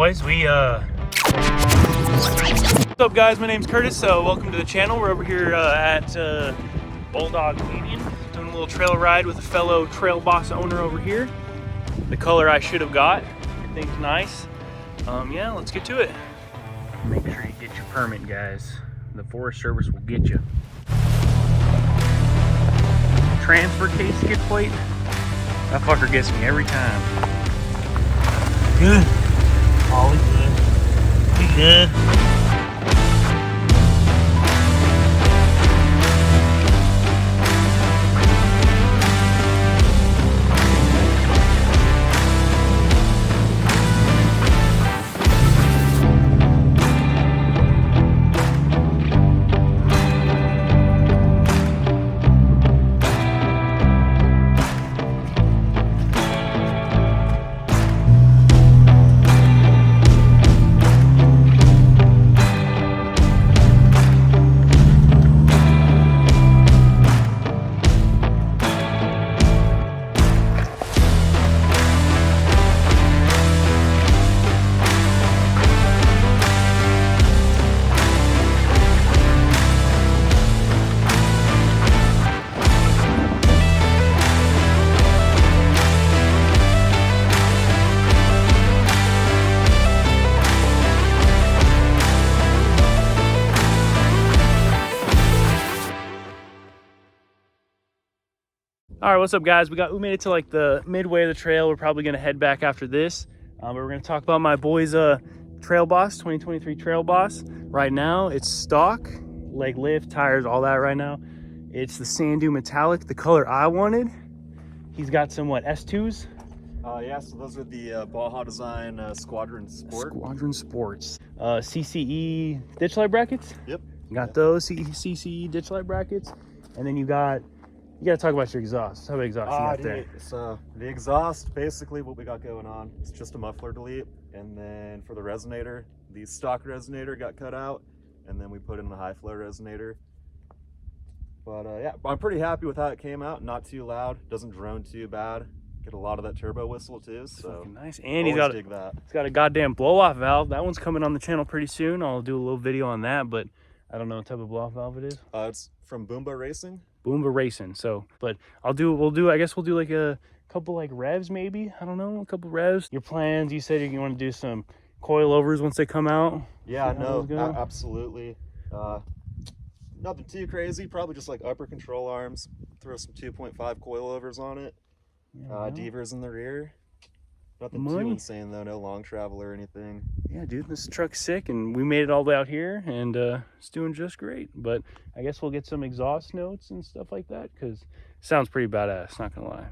boys. What's up, guys? My name's Curtis. Welcome to the channel. We're over here at Bulldog Canyon, doing a little trail ride with a fellow trailboss owner over here. The color I should have got. Everything's nice. Yeah, let's get to it. Make sure you get your permit, guys. The Forest Service will get you. Transfer case skid plate. That fucker gets me every time. Good. All good. Good. All right, what's up, guys? We made it to like the midway of the trail. We're probably gonna head back after this, but we're gonna talk about my boy's Trailboss 2023 Trailboss. Right now, it's stock, leg lift, tires, all that. Right now, it's the sand dune metallic, the color I wanted. He's got some S2s. Yeah, so those are the Baja Design Squadron Sport. Squadron Sports. CCE ditch light brackets. Yep. Got those CCE ditch light brackets, and then you gotta talk about your exhaust. How about exhaust you got there? So the exhaust, basically what we got going on, it's just a muffler delete, and then for the resonator, the stock resonator got cut out, and then we put in the high flow resonator. But yeah, I'm pretty happy with how it came out. Not too loud, doesn't drone too bad. Get a lot of that turbo whistle too, so nice. And he's got a goddamn blow off valve. That one's coming on the channel pretty soon. I'll do a little video on that, but I don't know what type of blow off valve it is. It's from Boomba Racing. Boomba Racing. So, but I guess we'll do like a couple like revs, maybe. I don't know, a couple revs. Your plans, you said you want to do some coilovers once they come out. Yeah, no, absolutely. Nothing too crazy, probably just like upper control arms, throw some 2.5 coilovers on it. Devers in the rear. Nothing too insane though, no long travel or anything. Yeah, dude, this truck's sick, and we made it all the way out here, and it's doing just great. But I guess we'll get some exhaust notes and stuff like that, because it sounds pretty badass, not gonna lie.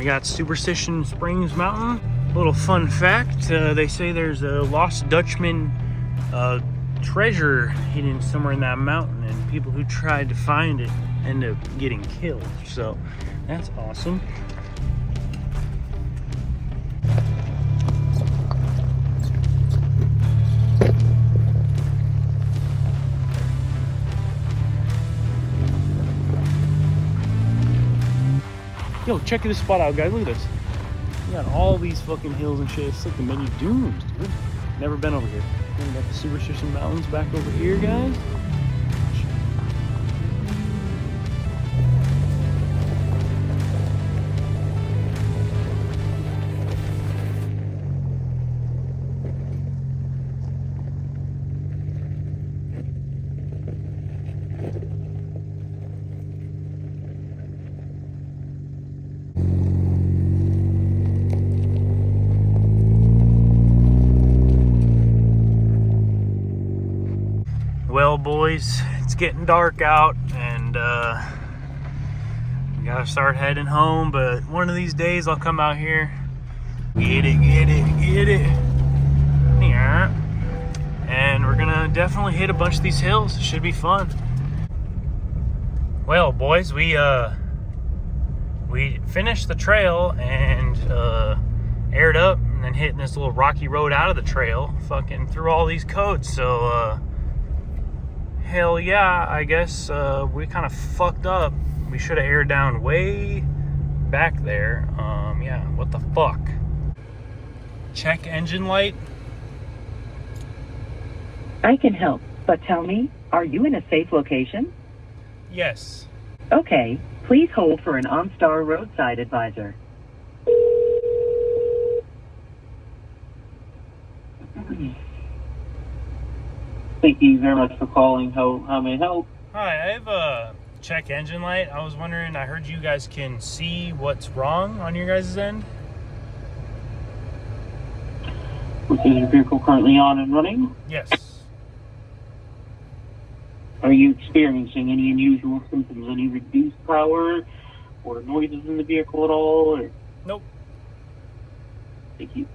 Got Superstition Springs Mountain. A little fun fact, they say there's a lost Dutchman treasure hidden somewhere in that mountain, and people who tried to find it end up getting killed. So that's awesome. Yo, check this spot out, guys. Look at this. You got all these fucking hills and shit. It's like the mini dunes, dude. Never been over here. We got the Superstition Mountains back over here, guys. Well, boys, it's getting dark out, and we gotta start heading home. But one of these days, I'll come out here, get it. Yeah, and we're gonna definitely hit a bunch of these hills. It should be fun. Well, boys, we finished the trail and aired up, and then hitting this little rocky road out of the trail, fucking through all these codes. So hell yeah, I guess we kind of fucked up. We should have aired down way back there. Yeah, what the fuck? Check engine light. I can help, but tell me, are you in a safe location? Yes. Okay, please hold for an OnStar roadside advisor. Thank you very much for calling. How may I help? Hi, I have a check engine light. I was wondering, I heard you guys can see what's wrong on your guys' end. Is your vehicle currently on and running? Yes. Are you experiencing any unusual symptoms? Any reduced power or noises in the vehicle at all? Or... Nope. Thank you.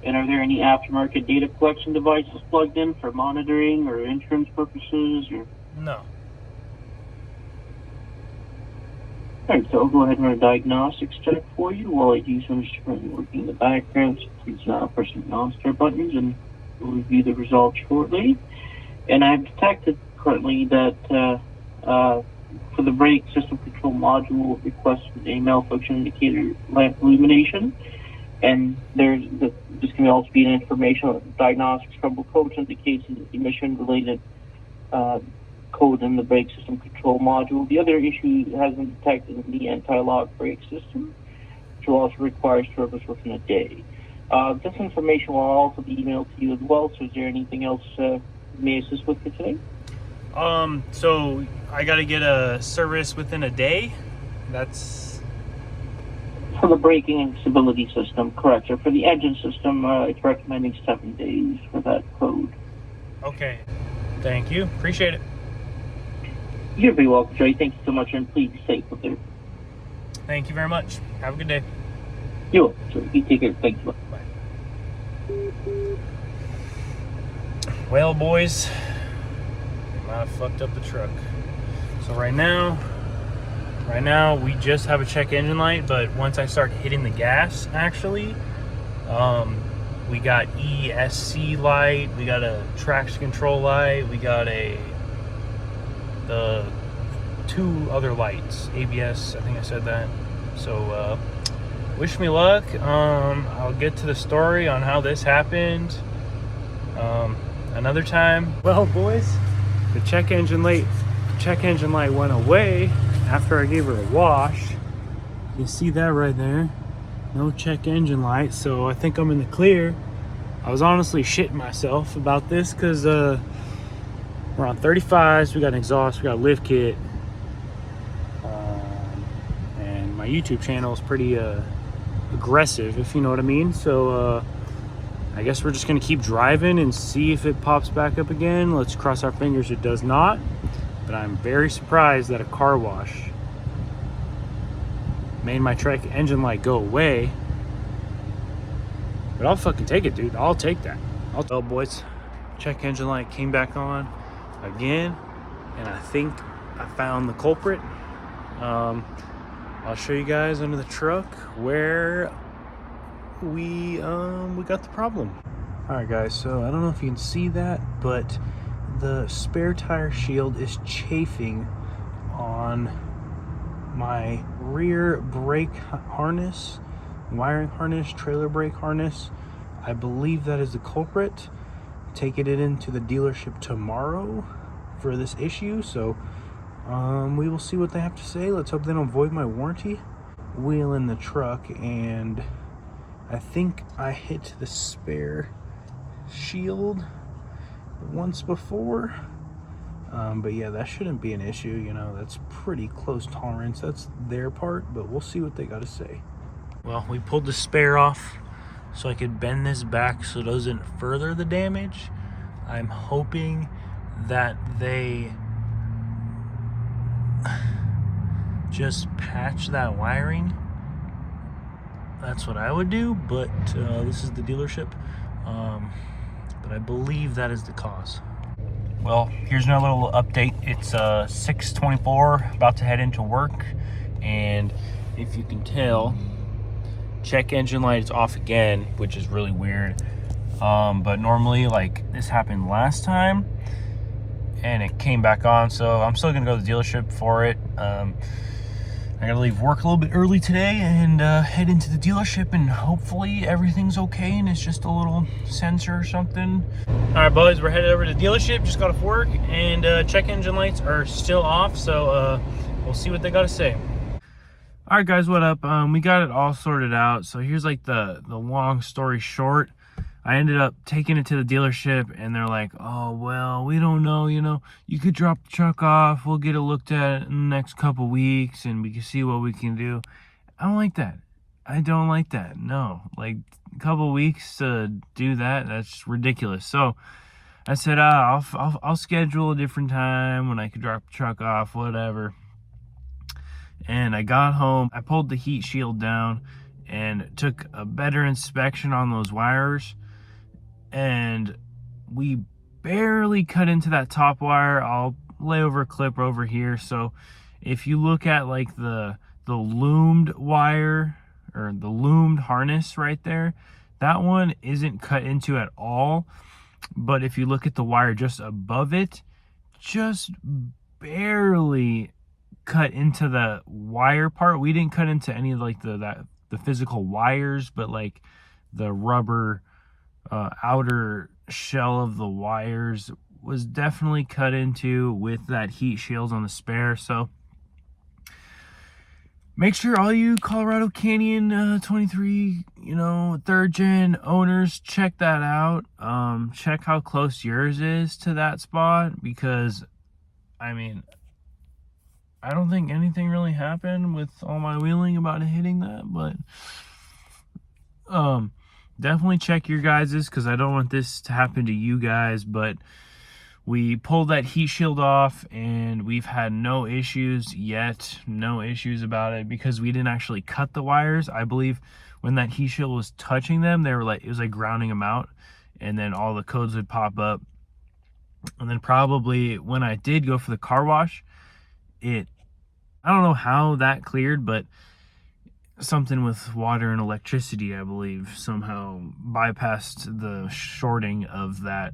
And are there any aftermarket data collection devices plugged in for monitoring or insurance purposes? Or... No. All right, so I'll go ahead and run a diagnostics check for you while I do some currently working in the background. So please press the OnStar buttons and we'll review the results shortly. And I've detected currently that for the brake system control module, it requests a malfunction indicator lamp illumination. And this can also be an informational diagnostics trouble code, which indicates an emission-related code in the brake system control module. The other issue has been detected in the anti-lock brake system, which will also require service within a day. This information will also be emailed to you as well. So, is there anything else may assist with for today? So I got to get a service within a day. That's for the braking and stability system, correct, sir. For the engine system, it's recommending 7 days for that code. Okay. Thank you. Appreciate it. You're very welcome, Jerry. Thank you so much, and please be safe with it. Thank you very much. Have a good day. You're welcome, sir. You take care. Thank you. Bye. Well, boys, might have fucked up the truck. So right now we just have a check engine light, but once I start hitting the gas, actually, we got ESC light, we got a traction control light, we got the 2 other lights, ABS, I think I said that. So wish me luck. I'll get to the story on how this happened another time. Well, boys, the check engine light went away after I gave her a wash. You see that right there? No check engine light, so I think I'm in the clear. I was honestly shitting myself about this because we're on 35s, we got an exhaust, we got a lift kit, and my YouTube channel is pretty aggressive, if you know what I mean. So I guess we're just gonna keep driving and see if it pops back up again. Let's cross our fingers it does not. But I'm very surprised that a car wash made my check engine light go away. But I'll fucking take it, dude. I'll take that. Well, boys, check engine light came back on again, and I think I found the culprit. I'll show you guys under the truck where we got the problem. All right, guys. So I don't know if you can see that, but the spare tire shield is chafing on my rear brake harness. wiring harness, trailer brake harness. I believe that is the culprit. Taking it into the dealership tomorrow for this issue, so we will see what they have to say. Let's hope they don't void my warranty. Wheel in the truck, and I think I hit the spare shield once before, but yeah, that shouldn't be an issue. You know, that's pretty close tolerance. That's their part, but we'll see what they got to say. Well, we pulled the spare off so I could bend this back so it doesn't further the damage. I'm hoping that they just patch that wiring. That's what I would do, but this is the dealership. But I believe that is the cause. Well, here's another little update. It's 6:24, about to head into work, and if you can tell, check engine light is off again, which is really weird. But normally, like, this happened last time and it came back on, so I'm still gonna go to the dealership for it. I gotta leave work a little bit early today and head into the dealership, and hopefully everything's okay and it's just a little sensor or something. All right, boys, we're headed over to the dealership. Just got off work, and check engine lights are still off, so we'll see what they gotta say. All right, guys, what up? We got it all sorted out. So here's like the long story short. I ended up taking it to the dealership, and they're like, oh, well, we don't know, you know, you could drop the truck off. We'll get it looked at in the next couple weeks, and we can see what we can do. I don't like that. I don't like that. No, like a couple weeks to do that, that's ridiculous. So I said, I'll schedule a different time when I could drop the truck off, whatever. And I got home, I pulled the heat shield down and took a better inspection on those wires, and we barely cut into that top wire. I'll lay over a clip over here. So if you look at like the loomed wire, or the loomed harness right there, that one isn't cut into at all. But if you look at the wire just above it, just barely cut into the wire part. We didn't cut into any of like the physical wires, but like the rubber outer shell of the wires was definitely cut into with that heat shields on the spare. So make sure all you Colorado Canyon 23, you know, 3rd gen owners, check that out. Check how close yours is to that spot, because I mean, I don't think anything really happened with all my wheeling about hitting that, but definitely check your guys's, because I don't want this to happen to you guys. But we pulled that heat shield off, and we've had no issues yet, no issues about it, because we didn't actually cut the wires. I believe when that heat shield was touching them, they were like, it was like grounding them out, and then all the codes would pop up. And then probably when I did go for the car wash, I don't know how that cleared, but something with water and electricity, I believe, somehow bypassed the shorting of that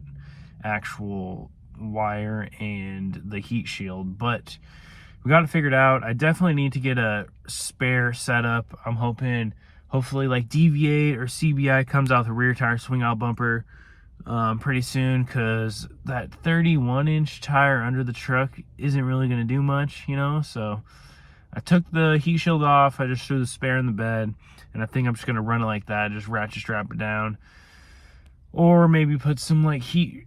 actual wire and the heat shield. But we got it figured out. I definitely need to get a spare setup. I'm hopefully like Deviate or CBI comes out the rear tire swing out bumper pretty soon, because that 31-inch tire under the truck isn't really going to do much, you know. So I took the heat shield off, I just threw the spare in the bed, and I think I'm just going to run it like that, just ratchet strap it down, or maybe put some like heat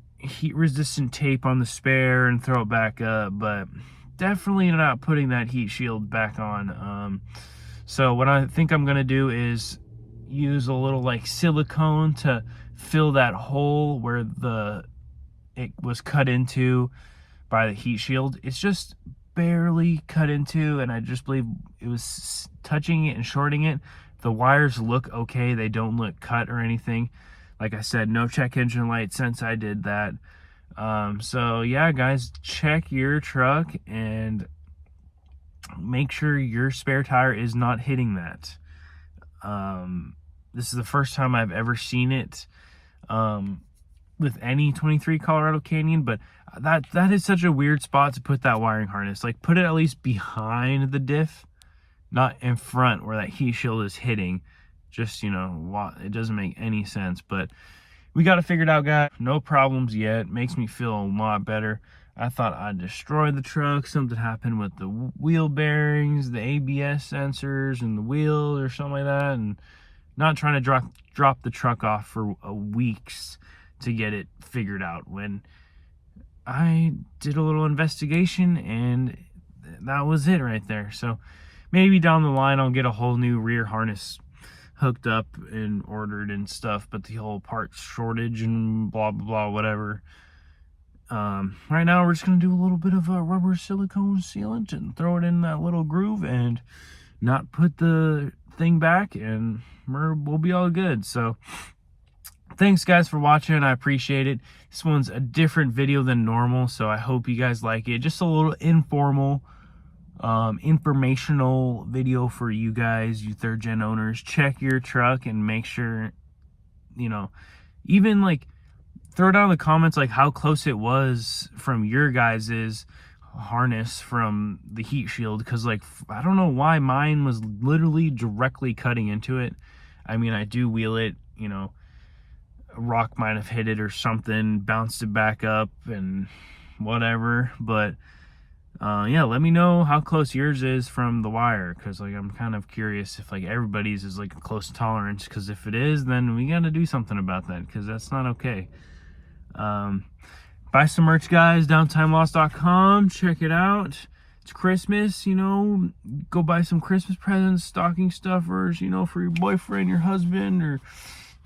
resistant tape on the spare and throw it back up. But definitely not putting that heat shield back on. So what I think I'm going to do is use a little like silicone to fill that hole where it was cut into by the heat shield. It's just barely cut into, and I just believe it was touching it and shorting it. The wires look okay, they don't look cut or anything. Like I said, no check engine light since I did that. So yeah, guys, check your truck and make sure your spare tire is not hitting that. This is the first time I've ever seen it with any 23 Colorado Canyon, but that is such a weird spot to put that wiring harness. Like, put it at least behind the diff, not in front where that heat shield is hitting. Just, you know, it doesn't make any sense. But we got it figured out, guys. No problems yet. Makes me feel a lot better. I thought I destroyed the truck. Something happened with the wheel bearings, the ABS sensors, and the wheels or something like that. And not trying to drop the truck off for weeks to get it figured out, when I did a little investigation and that was it right there. So maybe down the line I'll get a whole new rear harness hooked up and ordered and stuff, but the whole parts shortage and blah blah blah, whatever. Right now we're just gonna do a little bit of a rubber silicone sealant and throw it in that little groove and not put the thing back, and we'll be all good. So thanks guys for watching. I appreciate it. This one's a different video than normal, so I hope you guys like it. Just a little informal informational video for you guys, you third gen owners. Check your truck and make sure, you know, even like throw down in the comments like how close it was from your guys's harness from the heat shield, because like I don't know why mine was literally directly cutting into it. I mean, I do wheel it, you know, a rock might have hit it or something, bounced it back up and whatever. But yeah, let me know how close yours is from the wire, because like I'm kind of curious if like everybody's is like a close tolerance, because if it is, then we got to do something about that, because that's not okay. Buy some merch, guys. downtimelost.com. Check it out. It's Christmas, you know, go buy some Christmas presents, stocking stuffers, you know, for your boyfriend, your husband, or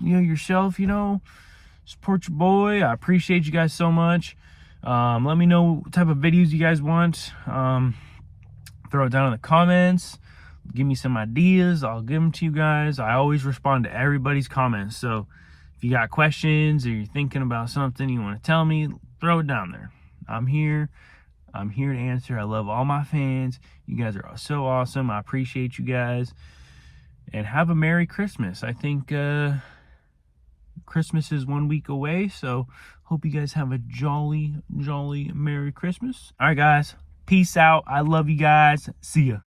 you know, yourself. You know, support your boy. I appreciate you guys so much. Let me know what type of videos you guys want. Throw it down in the comments. Give me some ideas. I'll give them to you guys. I always respond to everybody's comments. So if you got questions or you're thinking about something you want to tell me, throw it down there. I'm here to answer. I love all my fans. You guys are so awesome. I appreciate you guys. And have a Merry Christmas. I think Christmas is 1 week away, so hope you guys have a jolly Merry Christmas. All right, guys. Peace out. I love you guys. See ya.